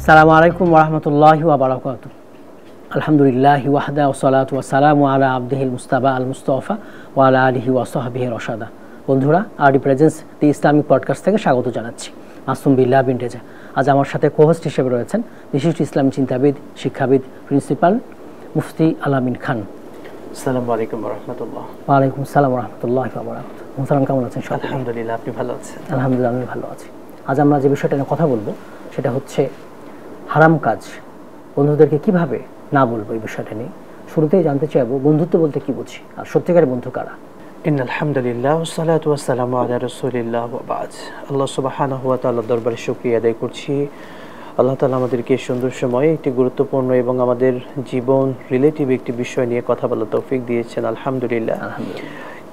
আসসালামু আলাইকুম ওয়া রাহমাতুল্লাহি ওয়া বারাকাতুহু। আলহামদুলিল্লাহি ওয়াহদা ওয়া সালাতু ওয়া সালামু আলা আবদিহিল মুস্তাফা আল মুস্তাফা ওয়া আলা আলিহি ওয়া সাহবিহি রাশাদা। বন্ধুরা, আরডি প্রেজেন্স দি ইসলামিক পডকাস্ট থেকে স্বাগত জানাচ্ছি। মাসুম বিল্লাহ বিন রেজা। আজ আমার সাথে কোহোস্ট হিসেবে রয়েছেন বিশিষ্ট ইসলামী চিন্তাবিদ, শিক্ষাবিদ, প্রিন্সিপাল মুফতি আলামিন খান। আসসালামু আলাইকুম ওয়া রাহমাতুল্লাহ। ওয়া আলাইকুম আসসালাম ওয়া রাহমাতুল্লাহি ওয়া বারাকাতুহু। মুহতারাম, কেমন আছেন? আলহামদুলিল্লাহ, আপনি ভালো আছেন? আলহামদুলিল্লাহ, আমি ভালো আছি। আজ আমরা যে বিষয়টা নিয়ে কথা বলবো সেটা হচ্ছে হারাম কাজ বন্ধুদেরকে কিভাবে না বলবো, এই বিষয়টা নিয়ে শুরুতেই জানতে চাইবো বন্ধুত্ব বলতে কি বুঝি, আর সত্যিকারের বন্ধু কারা? ইন্নাল হামদুলিল্লাহ ওয়া সলাতু ওয়া সালামু আলা রাসূলিল্লাহ ওয়া বা'দ। আল্লাহ সুবহানাহু ওয়া তাআলার দরবারে শুকরিয়া আদায় করছি। আল্লাহ তাআলা আমাদেরকে সুন্দর সময়ে একটি গুরুত্বপূর্ণ এবং আমাদের জীবন রিলেটিভ একটি বিষয় নিয়ে কথা বলার তৌফিক দিয়েছেন। আলহামদুলিল্লাহ।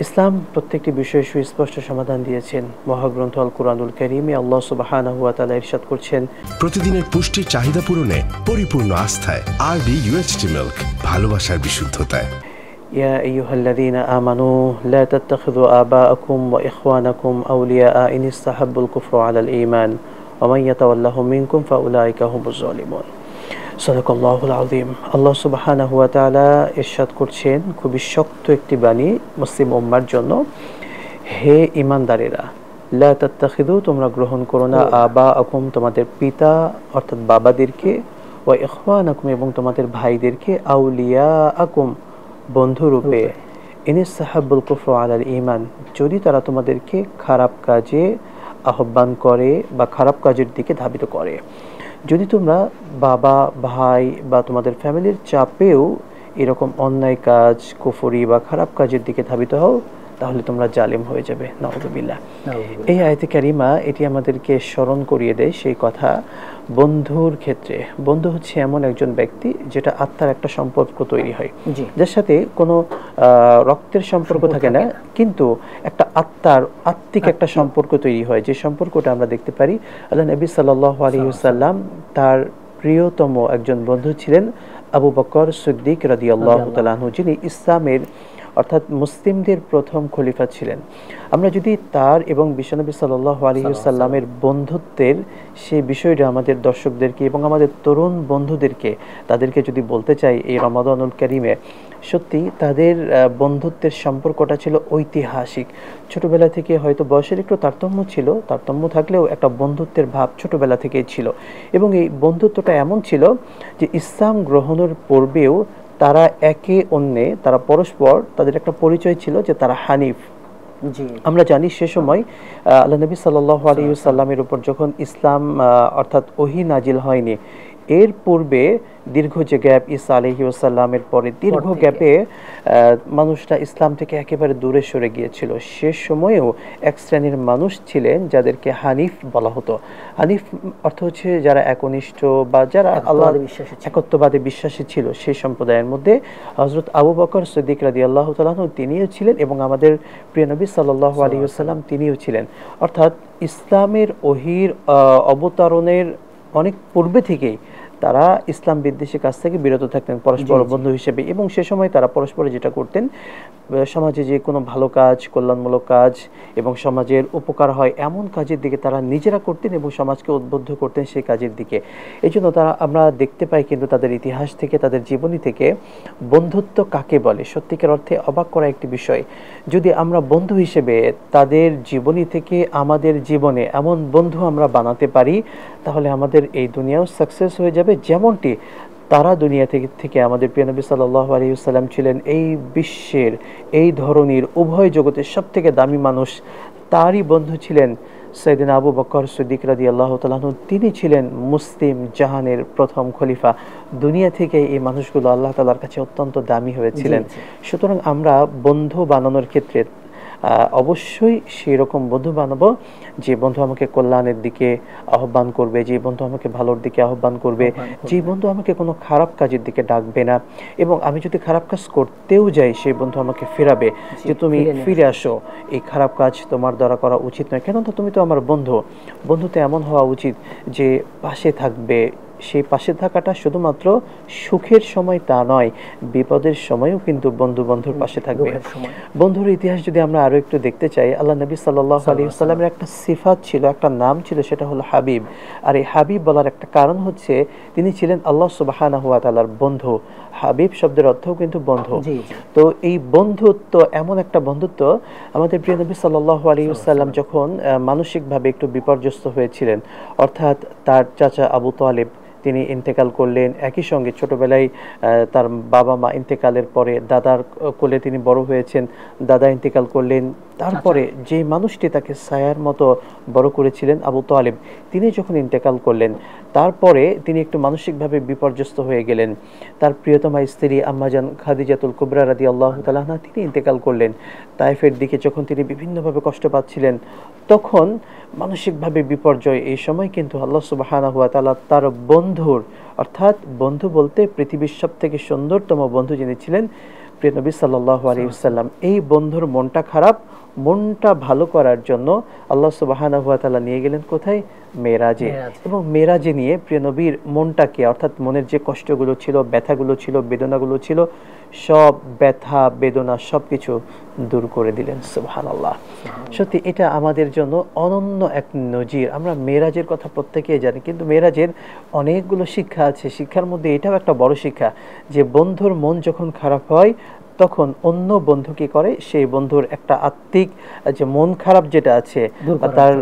ইসলাম প্রত্যেকটি বিষয়ে সুস্পষ্ট সমাধান দিয়েছেন। মহাগ্রন্থ আল কুরআনুল কারীমে আল্লাহ সুবহানাহু ওয়া তাআলা ইরশাদ করছেন, প্রতিদিনের পুষ্টির চাহিদা পূরণে পরিপূর্ণ আস্থায় আরডি ইউএইচটি মিল্ক, ভালোবাসার বিশুদ্ধতায়। ইয়া আইয়ুহাল্লাযীনা আমানু লা তাত্তাখিযু আবাআকুম ওয়া ইখওয়ানাকুম আউলিয়াআ ইন ইসতাহাব্বুল কুফরা আলাল ঈমান ওয়া মান ইয়াতাওয়াল্লাহুম মিনকুম ফাউলাইকা হুমুজ জালিমুন। সাদাকাল্লাহুল আযীম। আল্লাহ সুবহানাহু ওয়া তাআলা ইরশাদ করছেন খুবই শক্ত একটি বাণী মুসলিম উম্মার জন্য, হে ঈমানদারেরা, লা তাত্তাখিযু, তোমরা গ্রহণ করো না, আবাআকুম, তোমাদের পিতা অর্থাৎ বাবাদেরকে, ওয়া ইখওয়ানাকুম, এবং তোমাদের ভাইদেরকে, আউলিয়াআকুম, বন্ধুরূপে, ইনিস সাহাবুল কুফর আলাল ঈমান, যদি তারা তোমাদেরকে খারাপ কাজে আহ্বান করে বা খারাপ কাজের দিকে ধাবিত করে। যদি তোমরা বাবা, ভাই বা তোমাদের ফ্যামিলির চাপেও এরকম অন্যায় কাজ, কুফরি বা খারাপ কাজের দিকে ধাবিত হও, তাহলে তোমরা জালিম হয়ে যাবে। নাউযুবিল্লাহ। এই আয়াতে কারিমা এটি আমাদেরকে স্মরণ করিয়ে দেয় সেই কথা বন্ধুর ক্ষেত্রে। বন্ধু হচ্ছে এমন একজন ব্যক্তি যেটা আত্মার একটা সম্পর্ক তৈরি হয়, যার সাথে কোনো রক্তের সম্পর্ক থাকে না, কিন্তু একটা আত্মিক একটা সম্পর্ক তৈরি হয়, যে সম্পর্কটা আমরা দেখতে পারি আল্লাহ নবী সাল্লাল্লাহু আলাইহি ওয়াসাল্লাম তার প্রিয়তম একজন বন্ধু ছিলেন আবু বকর সিদ্দিক রাদিয়াল্লাহু তাআলা আনহু, যিনি ইসলামের অর্থাৎ মুসলিমদের প্রথম খলিফা ছিলেন। আমরা যদি তার এবং বিশ্বনবী সাল্লাল্লাহু আলাইহি ওয়াসাল্লামের বন্ধুত্বের সেই বিষয়টা আমাদের দর্শকদেরকে এবং আমাদের তরুণ বন্ধুদেরকে তাদেরকে যদি বলতে চাই এই রমাদানুল কারীমে, সত্যি তাদের বন্ধুত্বের সম্পর্কটা ছিল ঐতিহাসিক। ছোটবেলা থেকে হয়তো বয়সের একটু তারতম্য ছিল, তারতম্য থাকলেও একটা বন্ধুত্বের ভাব ছোটবেলা থেকেই ছিল, এবং এই বন্ধুত্বটা এমন ছিল যে ইসলাম গ্রহণের পূর্বেও তারা একে অন্যে, তারা পরস্পর, তাদের একটা পরিচয় ছিল যে তারা হানিফ। আমরা জানি সে সময় আল্লাহ নবী সাল্লাল্লাহু আলাইহি ওয়াসাল্লামের উপর যখন ইসলাম অর্থাৎ ওহী নাজিল হয়নি, এর পূর্বে দীর্ঘ যে গ্যাপ, ঈসা আলাইহিস সালামের পরে দীর্ঘ গ্যাপে মানুষরা ইসলাম থেকে একেবারে দূরে সরে গিয়েছিল। সে সময়েও এক শ্রেণীর মানুষ ছিলেন যাদেরকে হানিফ বলা হতো। হানিফ অর্থ হচ্ছে যারা একনিষ্ঠ বা যারা আল্লাহ একত্ববাদে বিশ্বাসী ছিল। সেই সম্প্রদায়ের মধ্যে হযরত আবু বকর সিদ্দিক রাদিয়াল্লাহু তাআলা আনহু তিনিও ছিলেন, এবং আমাদের প্রিয় নবী সাল্লাল্লাহু আলাইহি ওয়াসাল্লাম তিনিও ছিলেন। অর্থাৎ ইসলামের ওহীর অবতরণের অনেক পূর্বে থেকেই তারা ইসলাম বিদ্বেষী কাজ থেকে বিরত থাকতেন পরস্পর বন্ধু হিসেবে, এবং সে সময় তারা পরস্পরে যেটা করতেন, সমাজে যে কোনো ভালো কাজ, কল্যাণমূলক কাজ এবং সমাজের উপকার হয় এমন কাজের দিকে তারা নিজেরা করতেন এবং সমাজকে উদ্বুদ্ধ করতেন সেই কাজের দিকে। এই জন্য তারা, আমরা দেখতে পাই কিন্তু তাদের ইতিহাস থেকে, তাদের জীবনী থেকে, বন্ধুত্ব কাকে বলে সত্যিকার অর্থে অবাক করা একটি বিষয়। যদি আমরা বন্ধু হিসেবে তাদের জীবনী থেকে আমাদের জীবনে এমন বন্ধু আমরা বানাতে পারি, তাহলে আমাদের এই দুনিয়াও সাকসেস হয়ে যাবে। যেমনটি তারা দুনিয়া থেকে আমাদের প্রিয় নবী সাল্লাল্লাহু আলাইহি ওয়াসাল্লাম ছিলেন এই বিশ্বের, এই ধরনের উভয় জগতের সবথেকে দামি মানুষ, তারই বন্ধু ছিলেন সাইয়েদনা আবু বকর সিদ্দিক রাদিয়াল্লাহু তাআলা আনহু। তিনি ছিলেন মুসলিম জাহানের প্রথম খলিফা। দুনিয়া থেকে এই মানুষগুলো আল্লাহ তাআলার কাছে অত্যন্ত দামি হয়েছিলেন। সুতরাং আমরা বন্ধু বানানোর ক্ষেত্রে অবশ্যই সেই রকম বন্ধু বানাবো যে বন্ধু আমাকে কল্যাণের দিকে আহ্বান করবে, যে বন্ধু আমাকে ভালোর দিকে আহ্বান করবে, যে বন্ধু আমাকে কোনো খারাপ কাজের দিকে ডাকবে না, এবং আমি যদি খারাপ কাজ করতেও যাই সেই বন্ধু আমাকে ফেরাবে, যে তুমি ফিরে আসো, এই খারাপ কাজ তোমার দ্বারা করা উচিত নয়, কেন তো তুমি তো আমার বন্ধু। বন্ধুতে এমন হওয়া উচিত যে পাশে থাকবে, সেই পাশে থাকাটা শুধুমাত্র সুখের সময় তা নয়, বিপদের সময়ও কিন্তু বন্ধু বন্ধুর পাশে থাকবে। বন্ধুর ইতিহাস যদি আমরা আরো একটু দেখতে চাই, আল্লাহ নবী সাল্লাল্লাহু আলাইহি ওয়াসাল্লামের একটা সিফাত ছিল, একটা নাম ছিল, সেটা হলো হাবিব। আর এই হাবিব বলার একটা কারণ হচ্ছে তিনি ছিলেন আল্লাহ সুবহানাহু ওয়া তাআলার বন্ধু। হাবিব শব্দের অর্থও কিন্তু বন্ধু। তো এই বন্ধুত্ব, এমন একটা বন্ধুত্ব, আমাদের প্রিয় নবী সাল্লাল্লাহু আলাইহি ওয়াসাল্লাম যখন মানসিকভাবে একটু বিপর্যস্ত হয়েছিলেন, অর্থাৎ তার চাচা আবু তালিব তিনি ইন্তেকাল করলেন, একই সঙ্গে ছোটবেলায় তার বাবা মা ইন্তেকালের পরে দাদার কোলে তিনি বড় হয়েছেন, দাদা ইন্তেকাল করলেন, তারপরে যে মানুষটি তাকে ছায়ার মতো বড় করেছিলেন আবু তালিব, তিনি যখন ইন্তেকাল করলেন, তারপরে তিনি একটু মানসিকভাবে বিপর্যস্ত হয়ে গেলেন। তার প্রিয়তমা স্ত্রী আম্মাজান খাদিজাতুল কুবরা রাদিয়াল্লাহু তাআলা আনহা তিনি ইন্তেকাল করলেন। তায়েফের দিকে যখন তিনি বিভিন্নভাবে কষ্ট পাচ্ছিলেন, তখন মানসিকভাবে বিপর্যয়, এই সময় কিন্তু আল্লাহ সুবহানাহু ওয়া তাআলা তার বন্ধুর, অর্থাৎ বন্ধু বলতে পৃথিবীর সবথেকে সুন্দরতম বন্ধু যিনি ছিলেন প্রিয় নবী সাল্লাল্লাহু আলাইহি ওয়াসাল্লাম, এই বন্ধুর মনটা খারাপ, মনটা ভালো করার জন্য আল্লাহ সুবহানাহু ওয়া তাআলা নিয়ে গেলেন কোথায়? মেরাজে। এবং মেরাজে নিয়ে প্রিয় নবীর মনটাকে, অর্থাৎ মনের যে কষ্টগুলো ছিল, ব্যথাগুলো ছিল, বেদনাগুলো ছিল, সব ব্যথা বেদনা সবকিছু দূর করে দিলেন। সুবহানাল্লাহ। সত্যি এটা আমাদের জন্য অনন্য এক নজির। আমরা মেরাজের কথা প্রত্যেকেই জানি, কিন্তু মেরাজের অনেকগুলো শিক্ষা আছে। শিক্ষার মধ্যে এটাও একটা বড় শিক্ষা যে বন্ধুর মন যখন খারাপ হয়, তখন অন্য বন্ধু কি করে, সেই বন্ধুর একটা আত্মিক যে মন খারাপ যেটা আছে তার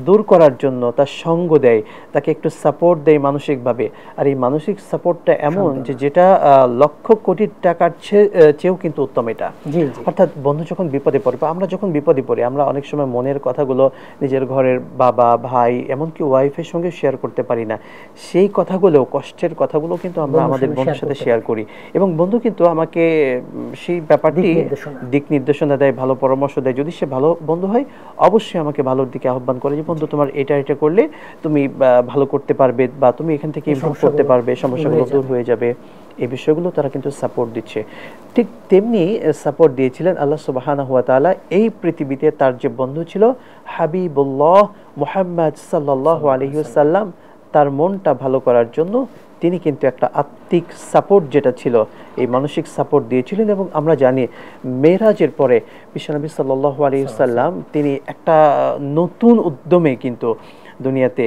দূর করার জন্য তার সঙ্গ দেয়, তাকে একটু সাপোর্ট দেয় মানসিকভাবে। আর এই মানসিক সাপোর্টটা এমন যে যেটা লক্ষ কোটি টাকার চেয়েও কিন্তু উত্তম এটা। অর্থাৎ বন্ধু যখন বিপদে পড়ে, বা আমরা যখন বিপদে পড়ি, আমরা অনেক সময় মনের কথাগুলো নিজের ঘরের বাবা, ভাই, এমনকি ওয়াইফের সঙ্গে শেয়ার করতে পারি না। সেই কথাগুলো, কষ্টের কথাগুলো কিন্তু আমরা আমাদের বন্ধুর সাথে শেয়ার করি, এবং বন্ধু কিন্তু আমাকে সেই ব্যাপারটি দিক নির্দেশনা দেয়, ভালো পরামর্শ দেয়। যদি সে ভালো বন্ধু হয়, অবশ্যই আমাকে ভালোর দিকে আহ্বান করে যে বন্ধু তোমার এটা এটা করলে তুমি ভালো করতে পারবে, বা তুমি এখান থেকে ইমপ্রুভ করতে পারবে, সমস্যাগুলো দূর হয়ে যাবে। এই বিষয়গুলো তারা কিন্তু সাপোর্ট দিচ্ছে। ঠিক তেমনি সাপোর্ট দিয়েছিলেন আল্লাহ সুবহানাহু ওয়া তাআলা এই পৃথিবীতে তার যে বন্ধু ছিল হাবিবুল্লাহ মুহাম্মদ সাল্লাল্লাহু আলাইহি ওয়াসাল্লাম, তার মনটা ভালো করার জন্য তিনি কিন্তু একটা আত্মিক সাপোর্ট যেটা ছিল, এই মানসিক সাপোর্ট দিয়েছিলেন। এবং আমরা জানি মেরাজের পরে বিশ্বনবী সাল্লাল্লাহু আলাইহি ওয়াসাল্লাম তিনি একটা নতুন উদ্যমে কিন্তু দুনিয়াতে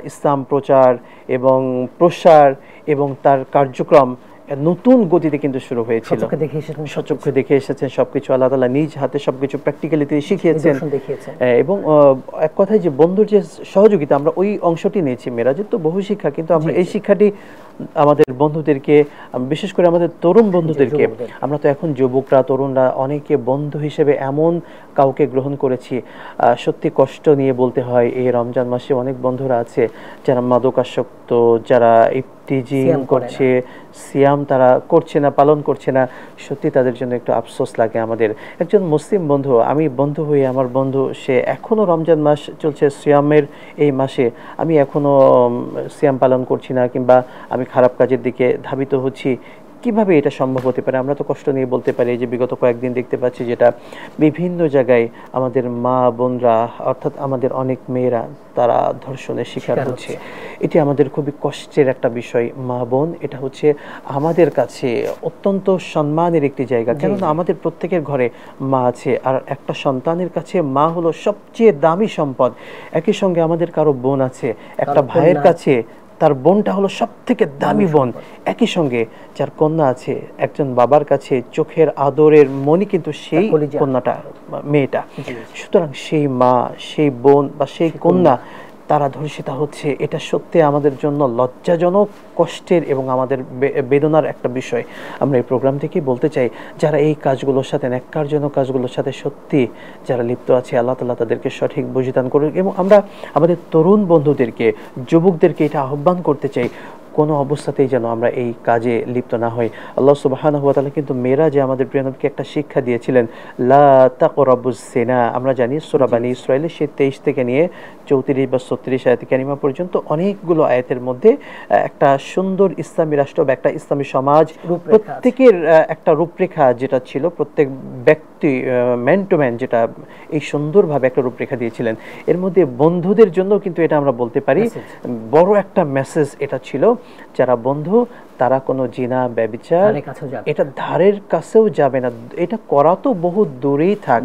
ইসলাম প্রচার এবং প্রসার এবং তার কার্যক্রম নতুন গতিতে কিন্তু শুরু হয়েছিল। সচক্ষে দেখে এসেছেন সবকিছু, আল্লাহ তাআলা নিজ হাতে সবকিছু প্র্যাকটিক্যালিতে শিখিয়েছেন। এবং এক কথায় যে বন্ধুর যে সহযোগিতা, আমরা ওই অংশটি নিয়েছি। মেরাজের তো বহু শিক্ষা, কিন্তু আমরা এই শিক্ষাটি আমাদের বন্ধুদেরকে, বিশেষ করে আমাদের তরুণ বন্ধুদেরকে, আমরা তো এখন যুবকরা, তরুণরা অনেকে বন্ধু হিসেবে এমন কাউকে গ্রহণ করেছি, সত্যি কষ্ট নিয়ে বলতে হয়, এই রমজান মাসে অনেক বন্ধুরা আছে যারা মাদকাসক্ত, যারা ইফতিজিং করছে, সিয়াম তারা করছে না, পালন করছে না। সত্যি তাদের জন্য একটু আফসোস লাগে আমাদের। একজন মুসলিম বন্ধু, আমি বন্ধু হয়ে, আমার বন্ধু সে এখনো রমজান মাস চলছে, সিয়ামের এই মাসে আমি এখনো সিয়াম পালন করছি না, কিংবা আমি খারাপ কাজের দিকে ধাবিত হচ্ছি, কিভাবে এটা সম্ভব হতে পারে? আমরা তো কষ্ট নিয়ে বলতে পারি যে বিগত কয়েকদিন দেখতে পাচ্ছি যেটা বিভিন্ন জায়গায় আমাদের মা বোনরা, অর্থাৎ আমাদের অনেক মেয়েরা, তারা ধর্ষণের শিকার হচ্ছে। এটি আমাদের খুবই কষ্টের একটা বিষয়। মা বোন, এটা হচ্ছে আমাদের কাছে অত্যন্ত সম্মানের একটি জায়গা, কেননা আমাদের প্রত্যেকের ঘরে মা আছে, আর একটা সন্তানের কাছে মা হলো সবচেয়ে দামি সম্পদ। একই সঙ্গে আমাদের কারো বোন আছে, একটা ভাইয়ের কাছে তার বোনটা হলো সব থেকে দামি বোন। একই সঙ্গে যার কন্যা আছে, একজন বাবার কাছে চোখের আদরের মনি কিন্তু সেই কন্যাটা, মেয়েটা। সুতরাং সেই মা, সেই বোন বা সেই কন্যা তারা ধর্ষিতা হচ্ছে, এটা সত্যি আমাদের জন্য লজ্জাজনক, কষ্টের এবং আমাদের বেদনার একটা বিষয়। আমরা এই প্রোগ্রাম থেকেই বলতে চাই, যারা এই কাজগুলোর সাথে, ন্যাক্কারজনক কাজগুলোর সাথে সত্যি যারা লিপ্ত আছে, আল্লাহ তাআলা তাদেরকে সঠিক বুঝিদান করুন। এবং আমরা আমাদের তরুণ বন্ধুদেরকে, যুবকদেরকে এটা আহ্বান করতে চাই, কোনো অবস্থাতেই যেন আমরা এই কাজে লিপ্ত না হই। আল্লাহ সুবহানাহু ওয়া তাআলা কিন্তু মেরাজে আমাদের প্রিয় নবীকে একটা শিক্ষা দিয়েছিলেন, লা তাকরাবুস জিনা। আমরা জানি সূরা বানী ইসরাঈলের সেই 23 থেকে নিয়ে 34 বা 36 আয়াত কারিমা পর্যন্ত অনেকগুলো আয়াতের মধ্যে একটা সুন্দর ইসলামী রাষ্ট্র বা একটা ইসলামী সমাজ, প্রত্যেকের একটা রূপরেখা যেটা ছিল, প্রত্যেক ব্যক্তি ম্যান টু ম্যান যেটা এই সুন্দরভাবে একটা রূপরেখা দিয়েছিলেন। এর মধ্যে বন্ধুদের জন্য কিন্তু এটা আমরা বলতে পারি বড় একটা মেসেজ এটা ছিল, যারা বন্ধু তারা কোনো জিনা ব্যভিচার এটা ধারের কাছেও যাবে না, এটা করা তো বহু দূরেই থাক।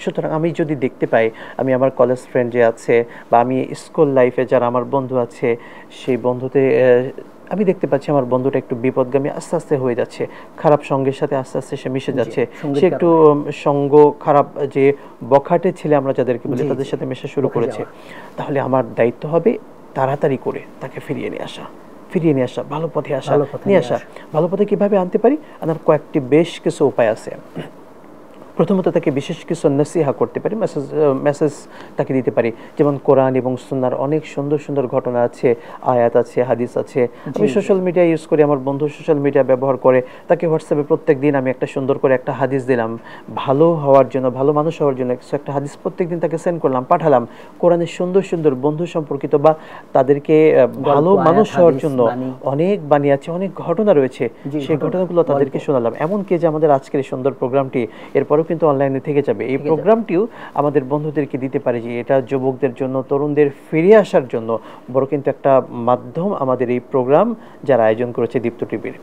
সুতরাং আমি যদি দেখতে পাই, আমি আমার কলেজ ফ্রেন্ড যে আছে বা আমি স্কুল লাইফে যারা আমার বন্ধু আছে, সেই বন্ধুতে আমি দেখতে পাচ্ছি আমার বন্ধুটা একটু বিপদগামী আস্তে আস্তে হয়ে যাচ্ছে, খারাপ সঙ্গের সাথে আস্তে আস্তে সে মিশে যাচ্ছে, সে একটু সঙ্গ খারাপ যে বখাটে ছেলে আমরা যাদেরকে বলি তাদের সাথে মেশা শুরু করেছে, তাহলে আমার দায়িত্ব হবে তাড়াতাড়ি করে তাকে ফিরিয়ে নিয়ে আসা, ভালো পথে নিয়ে আসা। ভালো পথে কিভাবে আনতে পারি? আমার কয়েকটি বেশ কিছু উপায় আছে। প্রথমত তাকে বিশেষ কিছু নসিহা করতে পারি, মেসেজ তাকে দিতে পারি, যেমন কোরআন এবং সুন্নাহর অনেক সুন্দর সুন্দর ঘটনা আছে, আয়াত আছে, হাদিস আছে। আমি সোশ্যাল মিডিয়া ইউজ করি, আমার বন্ধু সোশ্যাল মিডিয়া ব্যবহার করে, তাকে হোয়াটসঅ্যাপে প্রত্যেক দিন আমি একটা সুন্দর করে একটা হাদিস দিলাম, ভালো হওয়ার জন্য, ভালো মানুষ হওয়ার জন্য একটা হাদিস প্রত্যেক দিন তাকে সেন্ড করলাম, পাঠালাম। কোরআনের সুন্দর সুন্দর বন্ধু সম্পর্কিত বা তাদেরকে ভালো মানুষ হওয়ার জন্য অনেক বাণী আছে, অনেক ঘটনা রয়েছে, সেই ঘটনাগুলো তাদেরকে শোনালাম। এমনকি যে আমাদের আজকের এই সুন্দর প্রোগ্রামটি এরপর কিন্তু অনলাইনে থেকে যাবে, এই প্রোগ্রামটিও আমাদের বন্ধুদেরকে দিতে পারে, যে এটা যুবকদের জন্য, তরুণদের ফিরে আসার জন্য বড় কিন্তু একটা মাধ্যম আমাদের এই প্রোগ্রাম যারা আয়োজন করেছে দীপ্ত টিভির।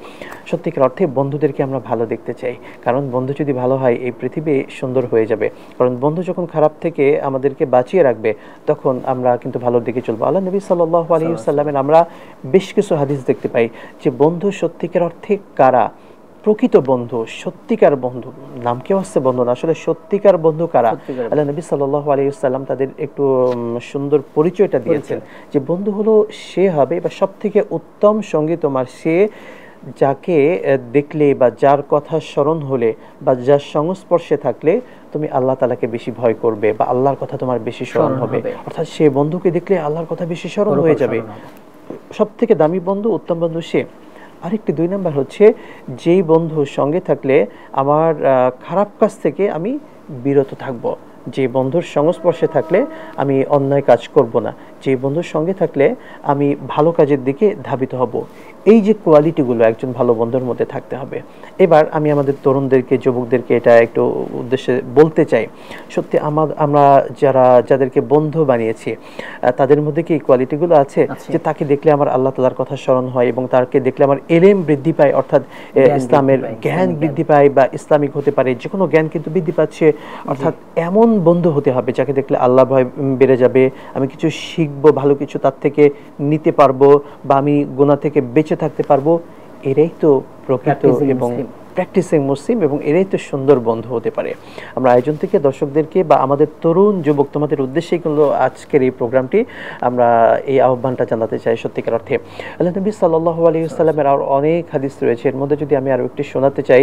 সত্যিকার অর্থে বন্ধুদেরকে আমরা ভালো দেখতে চাই, কারণ বন্ধু যদি ভালো হয় এই পৃথিবী সুন্দর হয়ে যাবে। কারণ বন্ধু যখন খারাপ থেকে আমাদেরকে বাঁচিয়ে রাখবে তখন আমরা কিন্তু ভালোর দিকে চলবো। আল্লাহ নবী সাল্লাল্লাহু আলাইহি ওয়াসাল্লামের আমরা বেশ কিছু হাদিস দেখতে পাই যে বন্ধু সত্যিকার অর্থে কারা, প্রকৃত বন্ধু, সত্যিকার বন্ধু, নাম কেউ আসছে বন্ধু না, আসলে সত্যিকার বন্ধু কারা? আল্লাহ নবী সাল্লাল্লাহু আলাইহি ওয়াসাল্লাম তাদের একটু সুন্দর পরিচয়টা দিয়েছেন, যে বন্ধু হলো সে হবে বা সবথেকে উত্তম সঙ্গী তোমার সে, যাকে দেখলে বা যার কথা স্মরণ হলে বা যার সংস্পর্শে থাকলে তুমি আল্লাহ তাআলাকে বেশি ভয় করবে বা আল্লাহর কথা তোমার বেশি স্মরণ হবে। অর্থাৎ সে বন্ধুকে দেখলে আল্লাহর কথা বেশি স্মরণ হয়ে যাবে। সবথেকে দামি বন্ধু, উত্তম বন্ধু সে। আরেকটি 2 নাম্বার হচ্ছে, যেই বন্ধুর সঙ্গে থাকলে আমার খারাপ কাজ থেকে আমি বিরত থাকব, যে বন্ধুর সংস্পর্শে থাকলে আমি অন্যায় কাজ করব না, যে বন্ধুর সঙ্গে থাকলে আমি ভালো কাজের দিকে ধাবিত হব। এই যে কোয়ালিটিগুলো একজন ভালো বন্ধুর মধ্যে থাকতে হবে। এবার আমি আমাদের তরুণদেরকে, যুবকদেরকে এটা একটু উদ্দেশ্যে বলতে চাই, সত্যি আমরা যাদেরকে বন্ধু বানিয়েছি তাদের মধ্যে কি এই কোয়ালিটিগুলো আছে, যে তাকে দেখলে আমার আল্লাহ তাআলার কথা স্মরণ হয় এবং তাকে দেখলে আমার ইলম বৃদ্ধি পায়, অর্থাৎ ইসলামের জ্ঞান বৃদ্ধি পায় বা ইসলামিক হতে পারে যে কোনো জ্ঞান কিন্তু বৃদ্ধি পাচ্ছে। অর্থাৎ এমন বন্ধু হতে হবে যাকে দেখলে আল্লাহ ভয় বেড়ে যাবে, আমি কিছু শিখবো, ভালো কিছু তার থেকে নিতে পারবো বা আমি গুনাহ থেকে বেঁচে থাকতে পারবো। এরাই তো প্রকৃত এবং প্র্যাকটিসিং মুসলিম, এবং এরাই তো সুন্দর বন্ধু হতে পারে। আমরা আয়োজন থেকে দর্শকদেরকে বা আমাদের তরুণ যুবক তোমাদের উদ্দেশ্যেই কিন্তু আজকের এই প্রোগ্রামটি আমরা এই আহ্বানটা জানাতে চাই। সত্যিকার অর্থে আল্লাহ নবী সাল্লাল্লাহু আলাইহি ওয়াসাল্লামের আর অনেক হাদিস রয়েছে, এর মধ্যে যদি আমি আরও একটি শোনাতে চাই,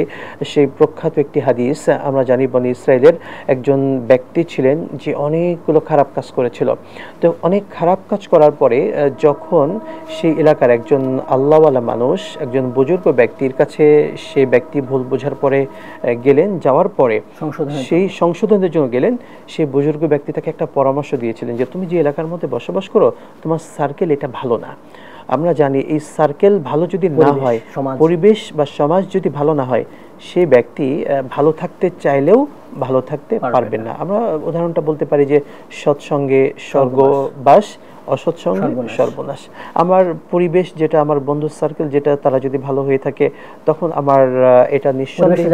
সেই প্রখ্যাত একটি হাদিস। আমরা জানি বনী ইসরাইলের একজন ব্যক্তি ছিলেন যে অনেকগুলো খারাপ কাজ করেছিল। তো অনেক খারাপ কাজ করার পরে যখন সেই এলাকার একজন আল্লাহওয়ালা মানুষ, একজন বুজুর্গ ব্যক্তির কাছে সে ব্যক্তি ভুল বোঝার পরে গেলেন, যাওয়ার পরে সেই সংশোধনের জন্য গেলেন, সেই বুজুর্গ ব্যক্তি তাকে একটা পরামর্শ দিয়েছিলেন যে তুমি যে এলাকার মধ্যে বসবাস করো তোমার সার্কেল এটা ভালো না। আমরা জানি এই সার্কেল ভালো যদি না হয়, পরিবেশ বা সমাজ যদি ভালো না হয়, সেই ব্যক্তি ভালো থাকতে চাইলেও ভালো থাকতে পারবেন না। আমরা উদাহরণটা বলতে পারি যে সৎসঙ্গে স্বর্গবাস, অসৎসঙ্গে সর্বনাশ। আমার পরিবেশ যেটা, আমার বন্ধুর সার্কেল যেটা, তারা যদি ভালো হয়ে থাকে তখন আমার এটা নিঃসন্দেহে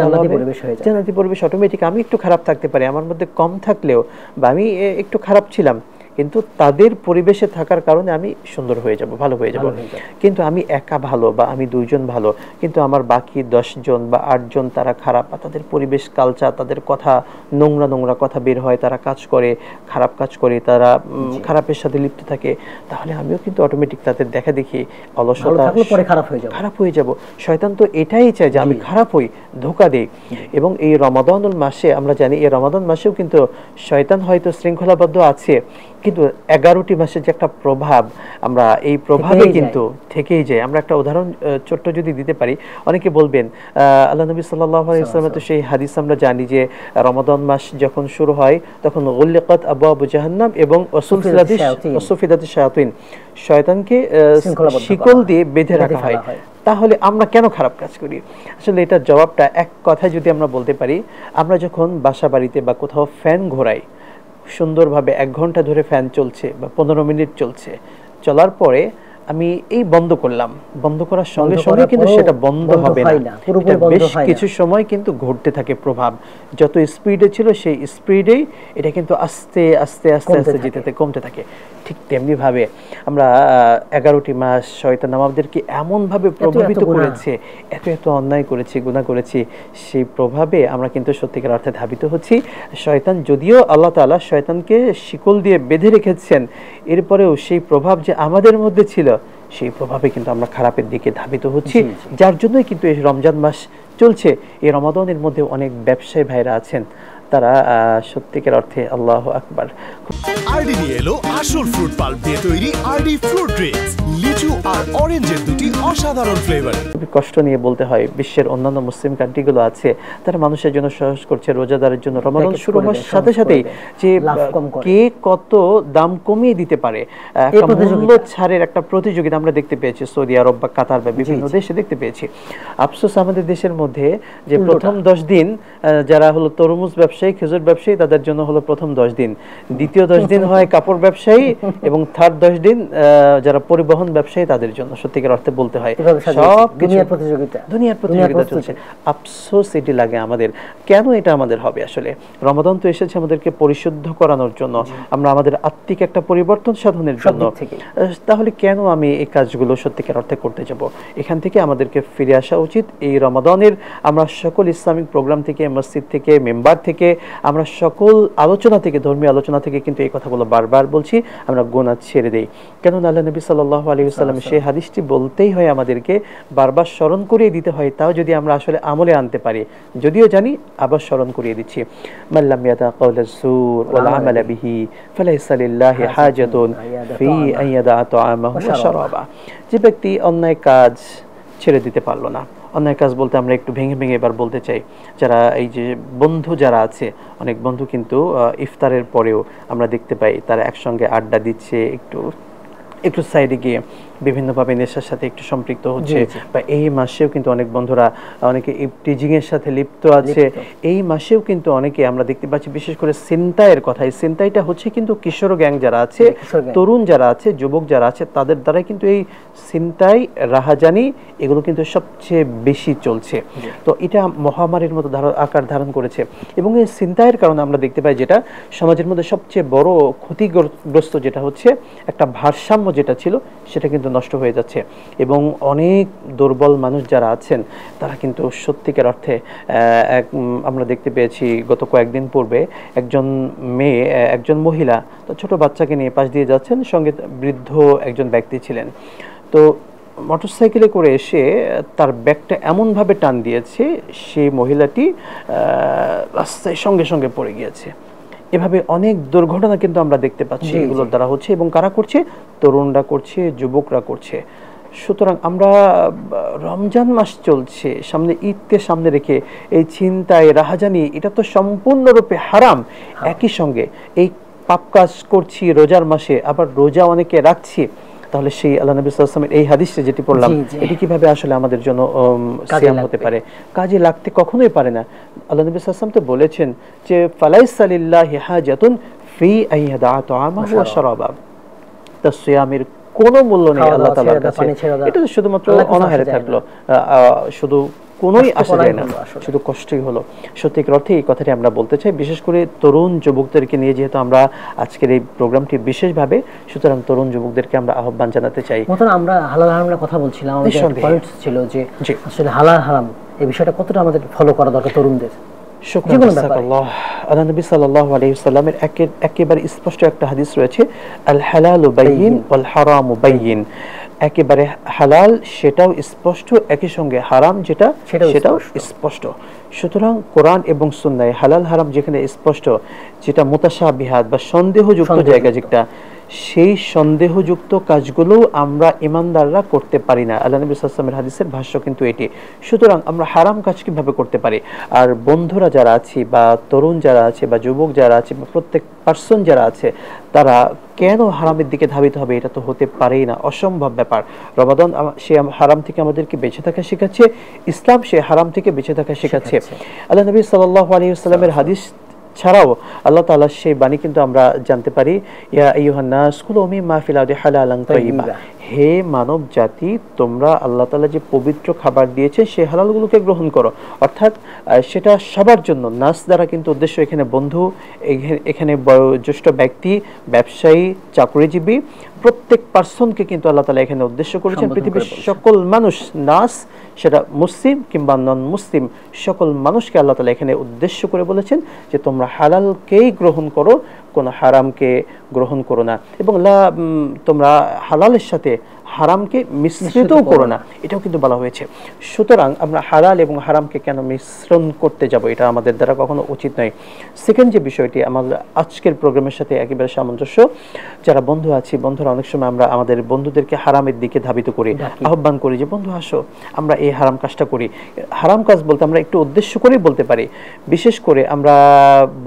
জান্নাতি পরিবেশ অটোমেটিক। আমি একটু খারাপ থাকতে পারি, আমার মধ্যে কম থাকলেও বা আমি একটু খারাপ ছিলাম, কিন্তু তাদের পরিবেশে থাকার কারণে আমি সুন্দর হয়ে যাব, ভালো হয়ে যাব। কিন্তু আমি একা ভালো বা আমি 2 জন ভালো, কিন্তু আমার বাকি 10 জন বা 8 জন তারা খারাপ, বা তাদের পরিবেশ, কালচার, তাদের কথা নোংরা নোংরা কথা বের হয়, তারা কাজ করে, খারাপ কাজ করে, তারা খারাপের সাথে লিপ্ত থাকে, তাহলে আমিও কিন্তু অটোমেটিক তাদের দেখা দেখি অলসতা, খারাপ হয়ে যাব। শয়তান তো এটাই চায় যে আমি খারাপ হই, ধোঁকা দেই। এবং এই রমাদানুল মাসে আমরা জানি, এই রমাদান মাসেও কিন্তু শয়তান হয়তো শৃঙ্খলাবদ্ধ আছে, কিন্তু 11টি মাসের যে একটা প্রভাব, আমরা এই প্রভাবে কিন্তু থেকেই যায়। আমরা একটা উদাহরণ ছোট্ট যদি দিতে পারি, অনেকে বলবেন আল্লাহ নবী সাল্লাল্লাহু আলাইহি ওয়াসাল্লাম তো সেই হাদিস আমরা জানি যে রমাদান মাস যখন শুরু হয় তখন গুলিকাত আবওয়াবু জাহান্নাম এবং ওয়াসুফিদাতিশ শায়াতিন, শয়তানকে শিকল দিয়ে বেঁধে রাখা হয়। তাহলে আমরা কেন খারাপ কাজ করি? আসলে এটার জবাবটা এক কথায় যদি আমরা বলতে পারি, আমরা যখন বাসা বাড়িতে বা কোথাও ফ্যান ঘোরাই, সুন্দরভাবে 1 ঘন্টা ধরে ফ্যান চলছে বা 15 মিনিট চলছে, চলার পরে আমি এই বন্ধ করলাম, বন্ধ করার সঙ্গে সঙ্গে কিন্তু সেটা বন্ধ হবে না, বেশ কিছু সময় কিন্তু ঘটতে থাকে প্রভাব। যত স্পিডে ছিল সেই স্পিডেই এটা কিন্তু আস্তে আস্তে আস্তে আস্তে যেতে কমতে থাকে। ঠিক তেমনি ভাবে আমরা 11টি মাস শয়তান আমাদেরকে এমন ভাবে প্রভাবিত করেছে, এত এত অন্যায় করেছি, গুনাহ করেছি, সেই প্রভাবে আমরা কিন্তু সত্যিকার অর্থে ধাবিত হচ্ছি। শয়তান, যদিও আল্লাহ তাআলা শয়তানকে শিকল দিয়ে বেঁধে রেখেছেন, এরপরেও সেই প্রভাব যে আমাদের মধ্যে ছিল, সেই প্রভাবে কিন্তু আমরা খারাপের দিকে ধাবিত হচ্ছি। যার জন্যই কিন্তু এই রমজান মাস চলছে। এই রমাদানের মধ্যে অনেক ব্যবসায়ী ভাইরা আছেন, তারা সত্যিকার অর্থে আল্লাহু আকবার। আরডি নিয়ে এলো আসল ফ্রুট পাল্প দিয়ে তৈরি আরডি ফ্রুট ড্রিঙ্কস, লিচু আর অরেঞ্জের দুটি অসাধারণ ফ্লেভার। খুবই কষ্ট নিয়ে বলতে হয়, বিশ্বের অন্যান্য মুসলিম কান্ট্রিগুলো আছে, তারা মানুষের জন্য সহজ করছে, রোজাদারের জন্য রমাদান শুরু হওয়ার সাথে সাথেই যে কে কত দাম কমিয়ে দিতে পারে, একটা মূল্য ছাড়ের একটা প্রতিযোগিতা আমরা দেখতে পেয়েছি সৌদি আরব বা কাতার বা বিভিন্ন দেশে দেখতে পেয়েছি। আফসোস আমাদের দেশের মধ্যে যে প্রথম 10 দিন যারা হলো তরমুজ ব্যবসায়ী, খেজুর ব্যবসায়ী, তাদের জন্য হলো প্রথম 10 দিন, দ্বিতীয় 10 দিন হয় কাপড় ব্যবসায়ী এবং থার্ড 10 দিন যারা পরিবহন ব্যবসায়ী, তাদের জন্য সত্যিকার অর্থে বলতে হয় সব দুনিয়ার প্রতিযোগিতা চলছে। আফসোস এটি লাগে আমাদের, কেন এটা আমাদের হবে? আসলে রমাদান তো এসেছে আমাদেরকে পরিশুদ্ধ করানোর জন্য, আমরা আমাদের আত্মিক একটা পরিবর্তন সাধনের জন্য, তাহলে কেন আমি এই কাজগুলো সত্যিকার অর্থে করতে যাব? এখান থেকে আমাদেরকে ফিরে আসা উচিত। এই রমাদানের আমরা সকল ইসলামিক প্রোগ্রাম থেকে, মসজিদ থেকে, মেম্বার থেকে, আমরা সকল আলোচনা থেকে, ধর্মীয় আলোচনা থেকে কিন্তু এই কথাগুলো বারবার বলছি, আমরা গুনাহ ছেড়ে দেই। কেন আল্লাহ নবী সাল্লাল্লাহু আলাইহি ওয়াসাল্লাম সেই হাদিসটি বলতেই হয় আমাদেরকে, বারবার স্মরণ করিয়ে দিতে হয়, তাও যদি আমরা আসলে আমলে আনতে পারি। যদিও জানি, আবার স্মরণ করিয়ে দিচ্ছি, মাল্লাম ইয়াদা কাওলাজ জুর ওয়াল আমালা বিহি ফালাইসা লিল্লাহি হাজাতুন ফি আন ইয়াদা তাআমাহু ওয়া শারাবা। যে ব্যক্তি অন্যায় কাজ ছেড়ে দিতে পারলো না, অন্যায় কাজ বলতে আমরা একটু ভেঙে ভেঙে এবার বলতে চাই, যারা এই যে বন্ধু যারা আছে, অনেক বন্ধু কিন্তু ইফতারের পরেও আমরা দেখতে পাই তারা একসঙ্গে আড্ডা দিচ্ছে, একটু সাইডে গিয়ে বিভিন্নভাবে নেশার সাথে একটু সম্পৃক্ত হচ্ছে, বা এই মাসেও কিন্তু অনেক বন্ধুরা অনেকে টিজিং এর সাথে লিপ্ত আছে। এই মাসেও কিন্তু অনেকে আমরা দেখতে পাচ্ছি, বিশেষ করে ছিনতাইয়ের কথা, এই ছিনতাইটা হচ্ছে কিন্তু কিশোর গ্যাং যারা আছে, তরুণ যারা আছে, যুবক যারা আছে, তাদের দ্বারাই কিন্তু এই ছিনতাই, রাহাজানি এগুলো কিন্তু সবচেয়ে বেশি চলছে। তো এটা মহামারীর মতো আকার ধারণ করেছে, এবং এই ছিনতাইয়ের কারণে আমরা দেখতে পাই যেটা সমাজের মধ্যে সবচেয়ে বড় ক্ষতিগ্রস্ত যেটা হচ্ছে, একটা ভারসাম্য যেটা ছিল সেটা কিন্তু নষ্ট হয়ে যাচ্ছে, এবং অনেক দুর্বল মানুষ যারা আছেন তারা কিন্তু সত্যিকার অর্থে আমরা দেখতে পেয়েছি গত কয়েকদিন পূর্বে একজন মহিলা ছোট বাচ্চাকে নিয়ে পাশ দিয়ে যাচ্ছেন, সঙ্গে বৃদ্ধ একজন ব্যক্তি ছিলেন। তো মোটরসাইকেলে করে এসে তার ব্যাগটা এমনভাবে টান দিয়েছে, সেই মহিলাটি রাস্তায় সঙ্গে সঙ্গে পড়ে গিয়েছে। এভাবে অনেক দুর্ঘটনা কিন্তু আমরা দেখতে পাচ্ছি, এগুলোর দ্বারা হচ্ছে, এবং কারা করছে? তরুণরা করছে, যুবকরা করছে। সুতরাং আমরা রমজান মাস চলছে, সামনে ঈদকে সামনে রেখে এই ছিনতাই, রাহাজানি, এটা তো সম্পূর্ণরূপে হারাম। একই সঙ্গে এই পাপ কাজ করছি রোজার মাসে, আবার রোজা অনেকে রাখছি, তাহলে সেই আল্লাহ নবী সাল্লাল্লাহু আলাইহি ওয়াসাল্লাম এই হাদিসে যেটি পড়লাম, এটি কিভাবে আসলে আমাদের জন্য সিয়াম হতে পারে? কাজে লাগতে কখনোই পারে না। আল্লাহ নবী সাল্লাল্লাহু আলাইহি ওয়াসাল্লাম তো বলেছেন যে ফালাইসা লিল্লাহি হাজাতুন ফি আন ইয়াদা তাআমাহু ওয়া শারাবা। তা সিয়ামের কোনো মূল্য নেই আল্লাহ তাআলার কাছে, এটা তো শুধুমাত্র অনাহারে থাকলো, শুধু কোনোই আসা যায় না, শুধু কষ্টই হলো। সত্যিকার অর্থে এই কথাটি আমরা বলতে চাই, বিশেষ করে তরুণ যুবকদেরকে নিয়ে, যেহেতু আমরা আজকের এই প্রোগ্রামটি বিশেষভাবে, সুতরাং তরুণ যুবকদেরকে আমরা আহ্বান জানাতে চাই। আমরা হালাল হারামের কথা বলছিলাম, আমাদের পয়েন্ট ছিল যে আসলে হালাল হারাম এই বিষয়টা কতটা আমাদের ফলো করা দরকার তরুণদের। আল্লাহ নবী সাল্লাল্লাহু আলাইহি ওয়াসাল্লামের একেবারে স্পষ্ট একটা হাদিস রয়েছে, আল হালালু বাইয়িন ওয়াল হারামু বাইয়িন। একেবারে হালাল সেটাও স্পষ্ট, একই সঙ্গে হারাম যেটা সেটাও স্পষ্ট। সুতরাং কোরআন এবং সুন্নাহ হালাল হারাম যেখানে স্পষ্ট, যেটা মুতাশাবিহাত বা সন্দেহযুক্ত জায়গা যেটা, সেই সন্দেহযুক্ত কাজগুলো আমরা ইমানদাররা করতে পারি না। আল্লাহ নবী সাল্লাল্লাহু আলাইহি ওয়াসাল্লামের হাদিসের ভাষ্য কিন্তু এটি। সুতরাং আমরা হারাম কাজ কিভাবে করতে পারি? আর বন্ধুরা যারা আছে বা তরুণ যারা আছে বা যুবক যারা আছে বা প্রত্যেক পার্সন যারা আছে, তারা কেন হারামের দিকে ধাবিত হবে? এটা তো হতে পারেই না, অসম্ভব ব্যাপার। রমাদান সে হারাম থেকে আমাদেরকে বেঁচে থাকা শেখাচ্ছে, ইসলাম সে হারাম থেকে বেঁচে থাকা শেখাচ্ছে। আল্লাহ নবী সাল্লাল্লাহু আলাইহি ওয়াসাল্লামের হাদিস ছাড়াও আল্লাহ তাআলার সেই বাণী কিন্তু আমরা জানতে পারি, ইয়া আইয়ুহান নাস কুলু মিম্মা ফিল আরদি হালালান তাইয়্যিবা, হে মানব জাতি, তোমরা আল্লাহ তাআলা যে পবিত্র খাবার দিয়েছে সেই হালালগুলোকে গ্রহণ করো। অর্থাৎ সেটা সবার জন্য। নাস দ্বারা কিন্তু উদ্দেশ্য এখানে বন্ধু, এখানে বয়োজ্যেষ্ঠ ব্যক্তি, ব্যবসায়ী, চাকরিজীবী, প্রত্যেক পার্সনকে কিন্তু আল্লাহ তাআলা এখানে উদ্দেশ্য করেছেন। পৃথিবীর সকল মানুষ, নাস সেটা মুসলিম কিংবা নন মুসলিম, সকল মানুষকে আল্লাহ তাআলা এখানে উদ্দেশ্য করে বলেছেন যে তোমরা হালালকেই গ্রহণ করো, কোনো হারামকে গ্রহণ করো না, এবং তোমরা হালালের সাথে হারামকে মিশ্রিতও করো না, এটাও কিন্তু বলা হয়েছে। সুতরাং আমরা হালাল এবং হারামকে কেন মিশ্রণ করতে যাব? এটা আমাদের দ্বারা কখনো উচিত নয়। সেকেন্ড যে বিষয়টি আমাদের আজকের প্রোগ্রামের সাথে একেবারে সামঞ্জস্য, যারা বন্ধু আছি, বন্ধুরা অনেক সময় আমরা আমাদের বন্ধুদেরকে হারামের দিকে ধাবিত করি, আহ্বান করি যে বন্ধু আসো আমরা এই হারাম কাজটা করি। হারাম কাজ বলতে আমরা একটু উদ্দেশ্য করেই বলতে পারি। বিশেষ করে আমরা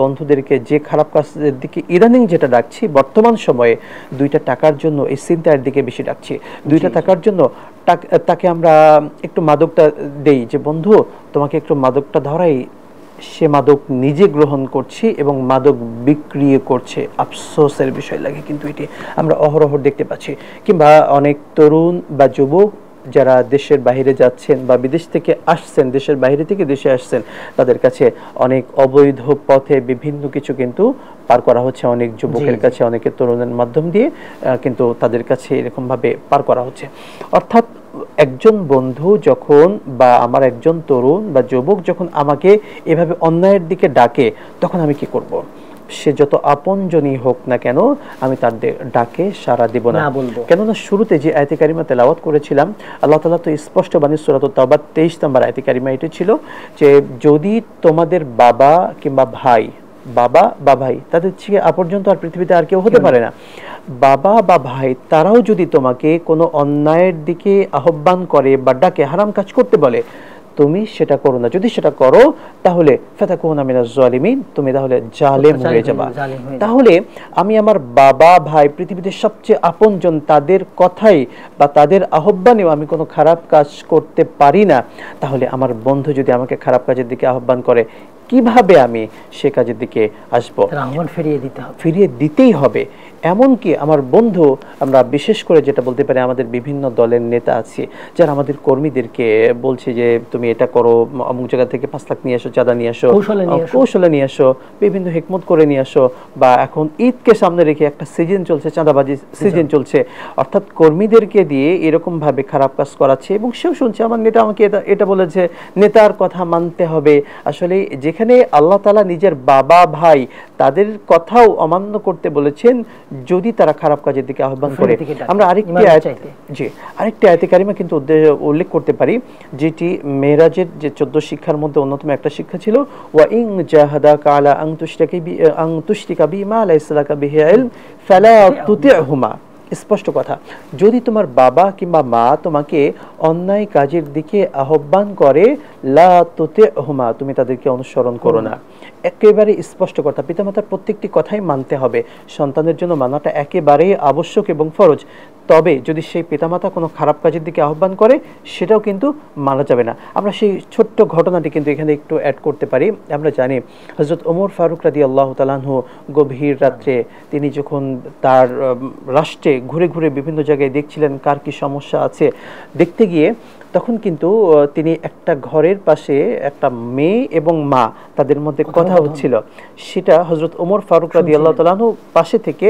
বন্ধুদেরকে যে খারাপ কাজের দিকে ইদানিং যেটা ডাকছি, বর্তমান সময়ে 2টা টাকার জন্য এই চিন্তার দিকে বেশি ডাকছি। 2টা টাকার জন্য তাকে আমরা একটু মাদকটা দেই, যে বন্ধু তোমাকে একটু মাদকটা ধরাই, সে মাদক নিজে গ্রহণ করছে এবং মাদক বিক্রি করছে। আফসোসের বিষয় লাগে, কিন্তু এটি আমরা অহরহ দেখতে পাচ্ছি। কিংবা অনেক তরুণ বা যুবক যারা দেশের বাইরে যাচ্ছেন বা বিদেশ থেকে আসছেন, দেশের বাইরে থেকে দেশে আসছেন, তাদের কাছে অনেক অবৈধ পথে বিভিন্ন কিছু কিন্তু পার করা হচ্ছে। অনেক যুবকের কাছে, অনেকের তরুণের মাধ্যম দিয়ে কিন্তু তাদের কাছে এরকম ভাবে পার করা হচ্ছে। অর্থাৎ একজন বন্ধু যখন বা আমার একজন তরুণ বা যুবক যখন আমাকে এভাবে অন্যায়ের দিকে ডাকে, তখন আমি কি করব? সে যত আপনজনই হোক না কেন, আমি তার ডাকে সাড়া দিব না। কেননা শুরুতে যে আয়াতে কারিমা তেলাওয়াত করেছিলাম, আল্লাহ তাআলা তো স্পষ্ট বাণী সূরাতুত তাওবা 23 নম্বর আয়াতে কারিমা এটি ছিল যে যদি তোমাদের বাবা কিংবা ভাই, বাবা বা ভাই, তাদের থেকে আপনজন তো আর পৃথিবীতে আর কেউ হতে পারে না, বাবা বা ভাই তারাও যদি তোমাকে কোনো অন্যায়ের দিকে আহ্বান করে বা ডাকে, হারাম কাজ করতে বলে, তুমি সেটা করো না। যদি সেটা করো তাহলে ফাতাকুনা মিনাজ জালিমিন, তুমি তাহলে জালেম হয়ে যাবে। তাহলে আমি আমার বাবা ভাই, পৃথিবীতে সবচেয়ে আপনজন, তাদের কথাই বা তাদের আহ্বানেও আমি কোনো খারাপ কাজ করতে পারি না, তাহলে আমার বন্ধু যদি আমাকে খারাপ কাজের দিকে আহ্বান করে, কিভাবে আমি সে কাজের দিকে আসবো? ফিরিয়ে দিতেই হবে। এমনকি আমার বন্ধু, আমরা বিশেষ করে যেটা বলতে পারি, আমাদের বিভিন্ন দলের নেতা আছে যারা আমাদের কর্মীদেরকে বলছে যে তুমি এটা করো, অমুক জায়গা থেকে 5 লাখ নিয়ে আসো, চাঁদা নিয়ে আসো, কৌশলে নিয়ে আসো, বিভিন্ন হিকমত করে নিয়ে আসো, বা এখন ঈদকে সামনে রেখে একটা সিজন চলছে, চাঁদাবাজি সিজন চলছে, অর্থাৎ কর্মীদেরকে দিয়ে এরকম ভাবে খারাপ কাজ করাচ্ছে। এবং সেও শুনছে আমার নেতা আমাকে এটা বলেছে, নেতার কথা মানতে হবে। আসলে যেখানে আল্লাহ তাআলা নিজের বাবা ভাই তাদের কথাও অমান্য করতে বলেছেন যদি তারা খারাপ কাজের দিকে আহ্বান করে। আমরা আরেকটি আয়াতে কারিমা কিন্তু উল্লেখ করতে পারি, যেটি মেরাজের যে 14 শিক্ষার মধ্যে অন্যতম একটা শিক্ষা ছিল, ওয়া ইন জাহাদাকা আলা আন তুশরিকা বিমা লাইসা লাকা বিহি ইলম ফালা তুতি'হুমা। স্পষ্ট কথা, যদি তোমার বাবা কিংবা মা তোমাকে অন্যায় কাজের দিকে আহ্বান করে, লা তুতি'হুমা, তুমি তাদেরকে অনুসরণ করো না। একেবারে স্পষ্ট কথা, পিতামাতার প্রত্যেকটি কথাই মানতে হবে, সন্তানের জন্য মানাটা একেবারেই আবশ্যক এবং ফরজ। তবে যদি সেই পিতামাতা কোনো খারাপ কাজের দিকে আহ্বান করে, সেটাও কিন্তু মানা যাবে না। আমরা সেই ছোট্ট ঘটনাটি কিন্তু এখানে একটু অ্যাড করতে পারি। আমরা জানি হযরত ওমর ফারুক রাদিয়াল্লাহু তাআলা আনহু গভীর রাত্রে তিনি যখন তার রাষ্ট্রে ঘুরে ঘুরে বিভিন্ন জায়গায় দেখছিলেন কার কি সমস্যা আছে, দেখতে গিয়ে তখন কিন্তু তিনি একটা ঘরের পাশে একটা মেয়ে এবং মা, তাদের মধ্যে কথা হচ্ছিল, সেটা হযরত ওমর ফারুক রাদিয়াল্লাহু তাআলা আনহু পাশে থেকে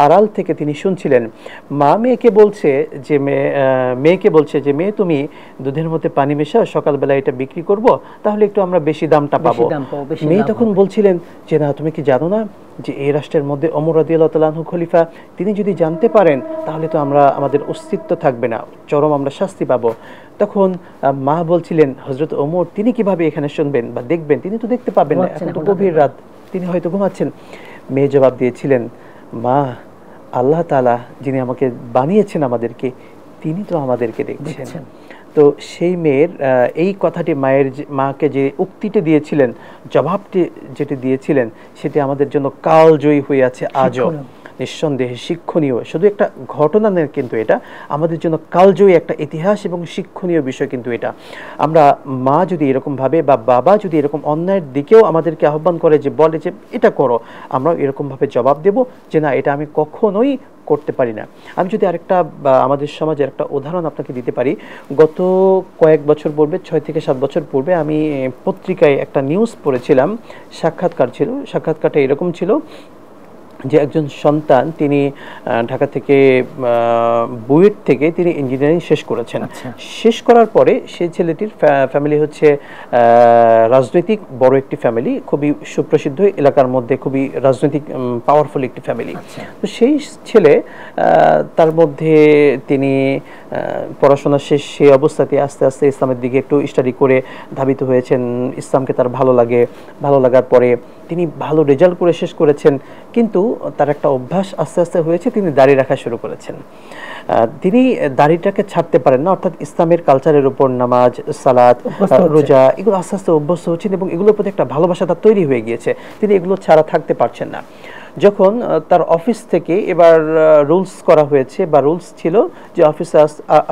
আড়াল থেকে তিনি শুনছিলেন। মা মেয়েকে বলছে যে মেয়ে তুমি দুধের মধ্যে পানি মেশাও, সকালবেলা এটা বিক্রি করব, তাহলে একটু আমরা বেশি দামটা পাবো। মেয়ে তখন বলছিলেন যে না, তুমি কি জানো না যে এই রাষ্ট্রের মধ্যে ওমর রাদিয়াল্লাহু তাআলা আনহু খলিফা, তিনি যদি জানতে পারেন তাহলে তো আমাদের অস্তিত্ব থাকবে না, চরম আমরা শাস্তি পাবো। তখন মা বলছিলেন হযরত ওমর তিনি কিভাবে এখানে শুনবেন বা দেখবেন, তিনি তো দেখতে পাবেন না, এখন তো গভীর রাত, তিনি হয়তো ঘুমাচ্ছেন। মেয়ে জবাব দিয়েছিলেন, মা আল্লাহ তাআলা যিনি আমাকে বানিয়েছেন আমাদেরকে, তিনি তো আমাদেরকে দেখছেন। তো সেই মেয়ের এই কথাটি মাকে যে উক্তিটি দিয়েছিলেন, জবাবটি যেটি দিয়েছিলেন, সেটি আমাদের জন্য কালজয়ী হয়ে আছে আজও, নিঃসন্দেহে শিক্ষণীয়। শুধু একটা ঘটনা নয় কিন্তু এটা আমাদের জন্য কালজয়ী একটা ইতিহাস এবং শিক্ষণীয় বিষয় কিন্তু এটা। আমরা মা যদি এরকমভাবে বা বাবা যদি এরকম অন্যায়ের দিকেও আমাদেরকে আহ্বান করে, যে বলে যে এটা করো, আমরা এরকমভাবে জবাব দেব যে না, এটা আমি কখনোই করতে পারি না। আমি যদি আরেকটা আমাদের সমাজের একটা উদাহরণ আপনাকে দিতে পারি, গত কয়েক বছর পূর্বে, 6 থেকে 7 বছর পূর্বে আমি পত্রিকায় একটা নিউজ পড়েছিলাম, সাক্ষাৎকার ছিল। সাক্ষাৎকারটা এরকম ছিল যে একজন সন্তান, তিনি ঢাকা থেকে বুয়েট থেকে তিনি ইঞ্জিনিয়ারিং শেষ করেছেন। শেষ করার পরে সেই ছেলেটির ফ্যামিলি হচ্ছে রাজনৈতিক বড় একটি ফ্যামিলি, খুবই সুপ্রসিদ্ধ এলাকার মধ্যে, খুবই রাজনৈতিক পাওয়ারফুল একটি ফ্যামিলি। তো সেই ছেলে তার মধ্যে তিনি পড়াশোনা শেষ, সেই অবস্থাতে আস্তে আস্তে ইসলামের দিকে একটু স্টাডি করে ধাবিত হয়েছেন। ইসলামকে তার ভালো লাগার পরে তিনি ভালো রেজাল্ট করে শেষ করেছেন, কিন্তু তার একটা অভ্যাস আস্তে আস্তে হয়েছে, তিনি দাড়ি রাখা শুরু করেছেন। তিনি দাড়িটাকে ছাড়তে পারেন না, অর্থাৎ ইসলামের কালচারের উপর নামাজ, সালাত, রোজা, এগুলো আস্তে আস্তে অভ্যস্ত হচ্ছেন এবং এগুলোর প্রতি একটা ভালোবাসা তার তৈরি হয়ে গিয়েছে, তিনি এগুলো ছাড়া থাকতে পারছেন না। যখন তার অফিস থেকে এবার রুলস করা হয়েছে বা রুলস ছিল যে অফিসে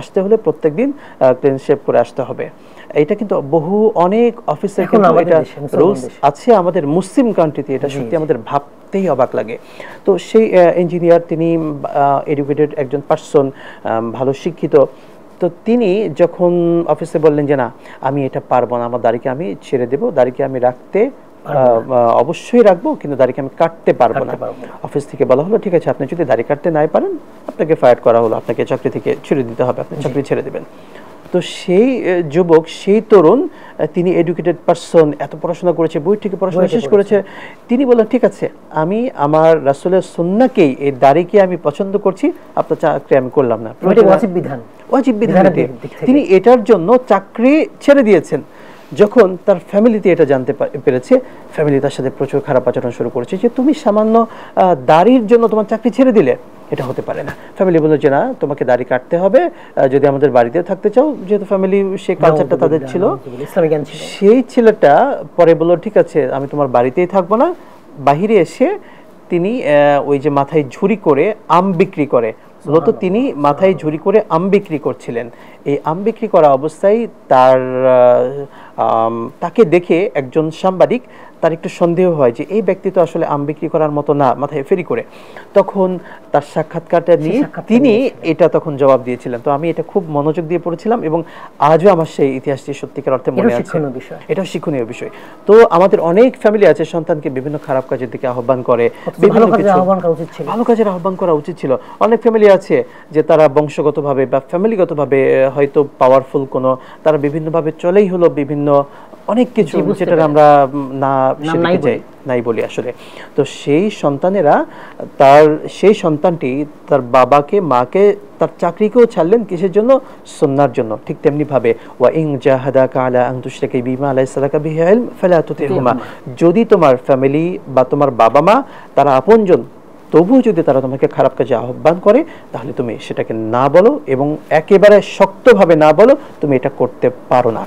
আসতে হলে প্রত্যেকদিন ক্লিন শেভ করে আসতে হবে, এটা কিন্তু অনেক অফিসের কিন্তু এটা রুলস আছে আমাদের মুসলিম কান্ট্রিতে, এটা সত্যি আমাদের ভাবতেই অবাক লাগে। তো সেই ইঞ্জিনিয়ার, তিনি এডুকেটেড একজন পার্সন, ভালো শিক্ষিত, তো তিনি যখন অফিসে বললেন যে না আমি এটা পারবো না, আমার দাড়িকে আমি ছেড়ে দেব, দাড়িকে আমি রাখতে অবশ্যই রাখবো, কিন্তু দাড়িকে আমি কাটতে পারবো না। অফিস থেকে বলা হলো ঠিক আছে, আপনি যদি দাড়ি কাটতে নাই পারেন, আপনাকে ফায়ার করা হলো, আপনাকে চাকরি থেকে ছেড়ে দিতে হবে, আপনি চাকরি ছেড়ে দেবেন। তো সেই যুবক, সেই তরুণ, তিনি এডুকেটেড পারসন, এত পড়াশোনা করেছে, বই থেকে পড়াশোনা শেষ করেছে, তিনি বললেন ঠিক আছে, আমি আমার রাসূলের সুন্নাহকেই, এই দাড়িকে আমি পছন্দ করছি, আপনার চাকরি আমি করলাম না। ওয়াজিব বিধান, তিনি এটার জন্য চাকরি ছেড়ে দিয়েছেন। যখন তার ফ্যামিলিতে এটা জানতে পেরেছে, ফ্যামিলি তার সাথে প্রচুর খারাপ আচরণ শুরু করেছে, যে তুমি সামান্য দাড়ির জন্য তোমার চাকরি ছেড়ে দিলে, এটা হতে পারে না। ফ্যামিলি বলল যে না, তোমাকে দাড়ি কাটতে হবে যদি আমাদের বাড়িতে থাকতে চাও, যেহেতু ফ্যামিলি সেই কালচারটা তাদের ছিল। সেই ছেলেটা পরে বলল ঠিক আছে, আমি তোমার বাড়িতেই থাকবো না। বাহিরে এসে তিনি ওই যে মাথায় ঝুড়ি করে আম বিক্রি করে, মূলত তিনি মাথায় ঝুড়ি করে আম বিক্রি করছিলেন। এই আম বিক্রি করা অবস্থায় তাকে দেখে একজন সাংবাদিক, তার একটু সন্দেহ হয় যে এই ব্যক্তি তো আসলে আম বিক্রি করার মতো না, মাথায় ফেরি করে। তখন তার সাক্ষাৎকারটা নিয়ে তিনি এটা তখন জবাব দিয়েছিলেন। তো আমি এটা খুব মনোযোগ দিয়ে পড়েছিলাম এবং আজও আমার সেই ইতিহাসটি সত্যিকার অর্থে মনে আছে। এটাও শিক্ষণীয় বিষয়। তো আমাদের অনেক ফ্যামিলি আছে সন্তানকে বিভিন্ন খারাপ কাজের দিকে আহ্বান করে, ভালো কাজের আহ্বান করা উচিত ছিল। অনেক ফ্যামিলি আছে যে তারা বংশগতভাবে বা ফ্যামিলিগতভাবে হয়তো পাওয়ারফুল কোনো, তারা বিভিন্নভাবে চলেই হলো বিভিন্ন অনেক কিছু, যেটা আমরা নাই বলি আসলে। তো সেই সন্তানেরা, সেই সন্তানটি তার বাবাকে, মাকে, তার চাকরিকেও ছাড়লেন কিসের জন্য? সুন্নাহর জন্য। ঠিক তেমনি ভাবে ওয়া ইন জাহাদাকা আলা আন তুশরিকা বিমা লাইসা লাকা বিহি ইলম ফালা তুতিহুমা, যদি তোমার ফ্যামিলি বা তোমার বাবা মা তারা আপনজন, তবুও যদি তারা তোমাকে খারাপ কাজে আহ্বান করে, তাহলে তুমি সেটাকে না বলো এবং একেবারে শক্তভাবে না বলো তুমি এটা করতে পারো না।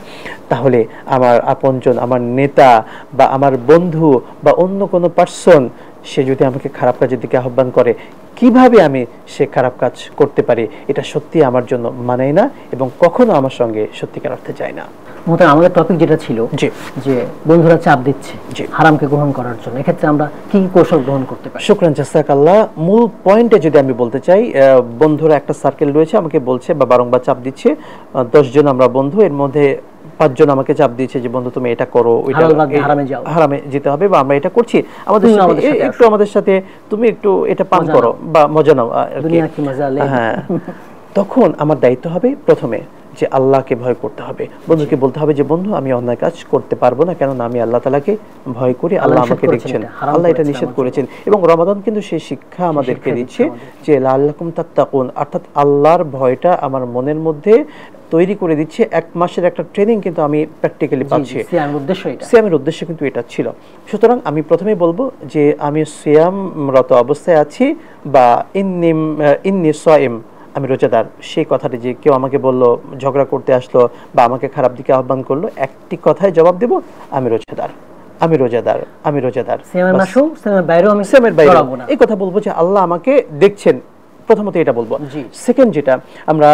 তাহলে আমার আপনজন, আমার নেতা বা আমার বন্ধু বা অন্য কোনো পার্সন, সে যদি আমাকে খারাপ কাজের দিকে আহ্বান করে, কিভাবে আমি সে খারাপ কাজ করতে পারি, এটা সত্যি আমার জন্য মানায় না এবং কখনো আমার সঙ্গে সত্যিকার অর্থে যায় না। আমাদের টপিক যেটা ছিল যে বন্ধুরা চাপ দিচ্ছে হারামকে গ্রহণ করার জন্য, এক্ষেত্রে আমরা কি কৌশল গ্রহণ করতে পারি? শুকরান, জাযাকাল্লাহ। মূল পয়েন্টে যদি আমি বলতে চাই, বন্ধুরা একটা সার্কেল রয়েছে, আমাকে বলছে বা বারংবার চাপ দিচ্ছে, 10 জন আমরা বন্ধু, এর মধ্যে 5 জন আমাকে চাপ দিয়েছে যে বন্ধু তুমি এটা করো, হারামে যেতে হবে, বা আমরা এটা করছি, আমাদের সাথে তুমি একটু এটা পান করো বা মজা নাও। হ্যাঁ, তখন আমার দায়িত্ব হবে প্রথমে যে আল্লাহকে ভয় করতে হবে। বন্ধুকে বলতে হবে যে বন্ধু আমি অন্যায় কাজ করতে পারবো না, কেননা আমি আল্লাহ তাআলাকে ভয় করি, আল্লাহ আমাকে দেখছেন, আল্লাহ এটা নিষেধ করেছেন। এবং রমাদান কিন্তু সেই শিক্ষা আমাদেরকে দিচ্ছে যে লাআল্লাকুম তাত্তাকুন, অর্থাৎ আল্লাহর ভয়টা আমার মনের মধ্যে তৈরি করে দিচ্ছে। 1 মাসের একটা ট্রেনিং কিন্তু আমি প্র্যাকটিক্যালি পাচ্ছি। সিয়ামের উদ্দেশ্য কিন্তু এটা ছিল। সুতরাং আমি প্রথমেই বলবো যে আমি সিয়ামরত অবস্থায় আছি বা ইন্নি সাইম, আমি রোজাদার। সেই কথাটি যে কেউ আমাকে বললো, ঝগড়া করতে আসলো বা আমাকে খারাপ দিকে আহ্বান করলো, একটি কথায় জবাব দেব, আমি রোজাদার, আমি রোজাদার, আমি রোজাদার। সিয়ামের বাইরেও এই কথা বলবো যে আল্লাহ আমাকে দেখছেন, প্রথমত এটা বলবো। সেকেন্ড যেটা, আমরা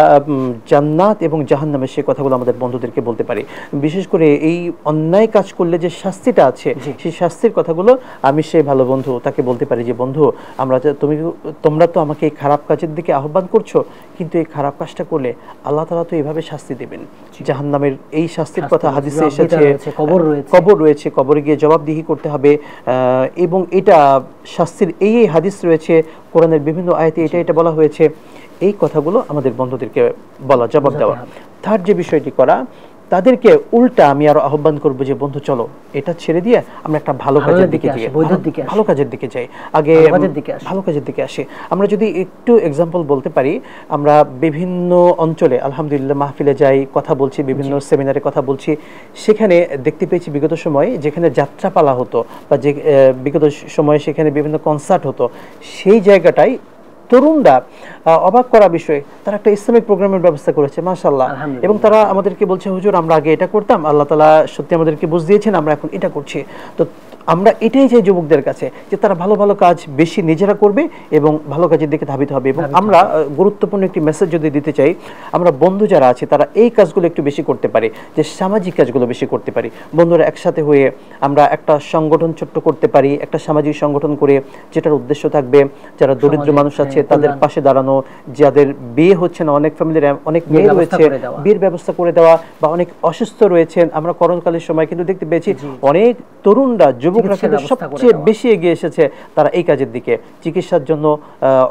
জান্নাত এবং জাহান্নামের সেই কথাগুলো আমাদের বন্ধুদেরকে বলতে পারি। বিশেষ করে এই অন্যায় কাজ করলে যে শাস্তিটা আছে, সেই শাস্তির কথাগুলো আমি সেই ভালো বন্ধু তাকে বলতে পারি যে বন্ধু তোমরা তো আমাকে এই খারাপ কাজের দিকে আহ্বান করছো, কিন্তু এই খারাপ কাজটা করলে আল্লাহ তাআলা তো এইভাবে শাস্তি দেবেন। জাহান্নামের এই শাস্তির কথা হাদিসে এসেছে, কবর রয়েছে, কবরে গিয়ে জবাবদিহি করতে হবে, এবং এটা শাস্তির এই হাদিস রয়েছে, কোরআনের বিভিন্ন আয়াতে এটা বলা হয়েছে। এই কথাগুলো আমাদের বন্ধুদেরকে বলা, জবাব দেওয়া। থার্ড যে বিষয়টি করা, তাদেরকে উল্টা আমি আরো আহ্বান করবো যে বন্ধু চলো এটা ছেড়ে দিয়ে আমরা একটা ভালো কাজের দিকে যাই, ভালো কাজের দিকে যাই, আগে ভালো কাজের দিকে আসি। আমরা যদি একটু এক্সাম্পল বলতে পারি, আমরা বিভিন্ন অঞ্চলে আলহামদুলিল্লাহ মাহফিলে যাই, কথা বলছি, বিভিন্ন সেমিনারে কথা বলছি, সেখানে দেখতে পেয়েছি বিগত সময়ে যেখানে যাত্রাপালা হতো বা যে বিগত সময়ে সেখানে বিভিন্ন কনসার্ট হতো, সেই জায়গাটায় তরুণরা অবাক করা বিষয়, তারা একটা ইসলামিক প্রোগ্রামের ব্যবস্থা করেছে, মাশাআল্লাহ। এবং তারা আমাদেরকে বলছে হুজুর আমরা আগে এটা করতাম, আল্লাহ তাআলা সত্যি আমাদেরকে বুঝ দিয়েছেন, আমরা এখন এটা করছি। তো আমরা এটাই চাই যুবকদের কাছে যে তারা ভালো ভালো কাজ বেশি নিজেরা করবে এবং ভালো কাজের দিকে ধাবিত হবে। এবং আমরা গুরুত্বপূর্ণ একটি মেসেজ যদি দিতে চাই, আমরা বন্ধু যারা আছে তারা এই কাজগুলো একটু বেশি করতে পারি, যে সামাজিক কাজগুলো বেশি করতে পারি। বন্ধুরা একসাথে হয়ে আমরা একটা সংগঠন ছোট্ট করতে পারি, একটা সামাজিক সংগঠন করে, যেটার উদ্দেশ্য থাকবে যারা দরিদ্র মানুষ আছে তাদের পাশে দাঁড়ানো, যাদের বিয়ে হচ্ছে না, অনেক ফ্যামিলির অনেক মেয়ে রয়েছে, বিয়ের ব্যবস্থা করে দেওয়া, বা অনেক অসুস্থ রয়েছেন। আমরা করোনাকালের সময় কিন্তু দেখতে পেয়েছি অনেক তরুণরা, যুবকরা কিন্তু সবচেয়ে বেশি এগিয়ে এসেছে তারা এই কাজের দিকে। চিকিৎসার জন্য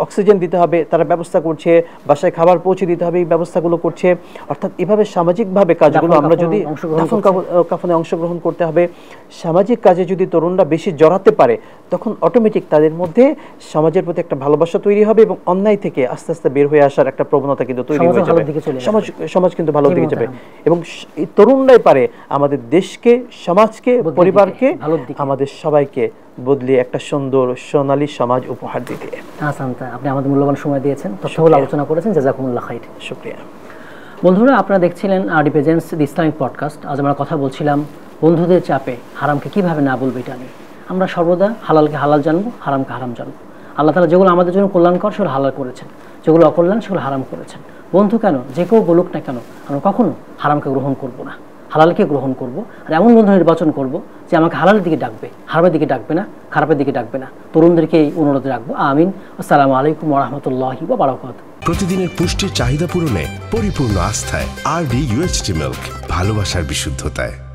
অক্সিজেন দিতে হবে, তারা ব্যবস্থা করছে, বাসায় খাবার পৌঁছে দিতে হবে, এই ব্যবস্থাগুলো করছে। অর্থাৎ এভাবে সামাজিকভাবে কাজগুলো আমরা যদি দাফন কাফনে অংশগ্রহণ করতে হবে, সামাজিক কাজে যদি তরুণরা বেশি জড়াতে পারে, তখন অটোমেটিক তাদের মধ্যে সমাজের প্রতি একটা ভালোবাসা তৈরি হবে এবং অন্যায় থেকে আস্তে আস্তে বের হয়ে আসার একটা প্রবণতা কিন্তু তৈরি হয়ে যাবে। সমাজ কিন্তু ভালো দিকে যাবে এবং এই তরুণরাই পারে আমাদের দেশকে, সমাজকে, পরিবারকে, আমাদের সবাইকে বদলে একটা সুন্দর সোনালী সমাজ উপহার দিতে। আপনি আমাদের মূল্যবান সময় দিয়েছেন, তথ্যগুলো আলোচনা করেছেন, জাযাকুমুল্লাহ খাইর। শুকরিয়া। বন্ধুরা, আপনারা দেখছিলেন আরডি প্রেজেন্টস দি ইসলামিক পডকাস্ট। আজ আমরা কথা বলছিলাম বন্ধুদের চাপে হারামকে কিভাবে না বলবো এটা নিয়ে। আমরা সর্বদা হালালকে হালাল জানবো, হারামকে হারাম জানবো। আল্লাহ তাআলা যেগুলো আমাদের জন্য কল্যাণকর সেগুলো হালাল করেছেন, যেগুলো অকল্যাণ সেগুলো হারাম করেছেন। বন্ধু কেন, যে কেউ বলুক না কেন, আমরা কখনো হারামকে গ্রহণ করব না, হালালকে গ্রহণ করব। আর এমন বন্ধু নির্বাচন করব যে আমাকে হালালের দিকে ডাকবে, হারামের দিকে ডাকবে না, খারাপের দিকে ডাকবে না। তরুণদেরকে এই অনুরোধ রাখবো। আমিন। আসসালামু আলাইকুম ওয়া রাহমাতুল্লাহি ওয়া বারাকাতুহু। প্রতিদিনের পুষ্টির চাহিদা পূরণে পরিপূর্ণ আস্থায় আরডি UHT মিল্ক, ভালোবাসার বিশুদ্ধতায়।